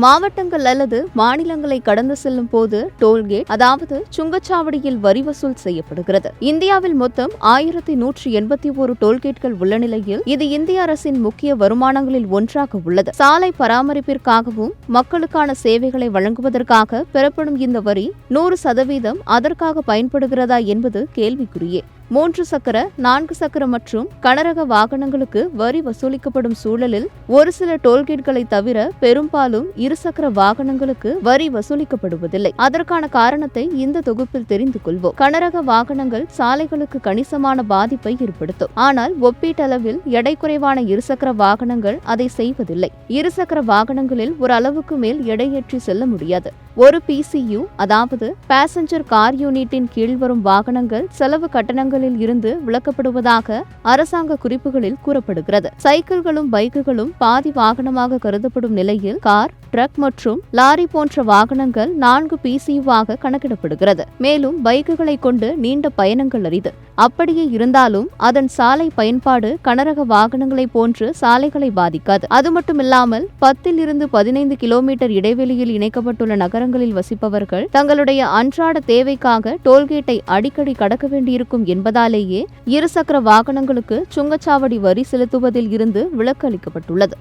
மாவட்டங்கள் அல்லது மாநிலங்களை கடந்து செல்லும் போது டோல்கேட் அதாவது சுங்கச்சாவடியில் வரி வசூல் செய்யப்படுகிறது. இந்தியாவில் மொத்தம் 1181 டோல்கேட்கள் உள்ள நிலையில் இது இந்திய அரசின் முக்கிய வருமானங்களில் ஒன்றாக உள்ளது. சாலை பராமரிப்பிற்காகவும் மக்களுக்கான சேவைகளை வழங்குவதற்காக பெறப்படும் இந்த வரி 100% அதற்காக பயன்படுகிறதா என்பது கேள்விக்குறியே. 3 சக்கர 4 சக்கர மற்றும் கனரக வாகனங்களுக்கு வரி வசூலிக்கப்படும் சூழலில் ஒரு சில டோல்கேட்களை தவிர பெரும்பாலும் இருசக்கர வாகனங்களுக்கு வரி வசூலிக்கப்படுவதில்லை. அதற்கான காரணத்தை இந்த தொகுப்பில் தெரிந்து கொள்வோம். கனரக வாகனங்கள் சாலைகளுக்கு கணிசமான பாதிப்பை ஏற்படுத்தும். ஆனால் ஒப்பீட்டளவில் எடை குறைவான இருசக்கர வாகனங்கள் அதை செய்வதில்லை. இருசக்கர வாகனங்களில் ஒரு அளவுக்கு மேல் எடையேற்றி செல்ல முடியாது. ஒரு PCU அதாவது பேசஞ்சர் கார் யூனிட்டின் கீழ் வரும் வாகனங்கள் செலவு கட்டணங்களில் இருந்து விலக்கப்படுவதாக அரசாங்க குறிப்புகளில் கூறப்படுகிறது. சைக்கிள்களும் பைக்குகளும் பாதி வாகனமாக கருதப்படும் நிலையில் கார், ட்ரக் மற்றும் லாரி போன்ற வாகனங்கள் 4 PCU-ஆக கணக்கிடப்படுகிறது. மேலும் பைக்குகளை கொண்டு நீண்ட பயணங்கள் அரிது. அப்படியே இருந்தாலும் அதன் சாலை பயன்பாடு கனரக வாகனங்களை போன்று சாலைகளை பாதிக்காது. அது மட்டுமில்லாமல் 10 இருந்து 15 கிலோமீட்டர் இடைவெளியில் இணைக்கப்பட்டுள்ள நகரங்களில் வசிப்பவர்கள் தங்களுடைய அன்றாட தேவைக்காக டோல்கேட்டை அடிக்கடி கடக்க வேண்டியிருக்கும் என்பதாலேயே இருசக்கர வாகனங்களுக்கு சுங்கச்சாவடி வரி செலுத்துவதில் இருந்து விலக்கு அளிக்கப்பட்டுள்ளது.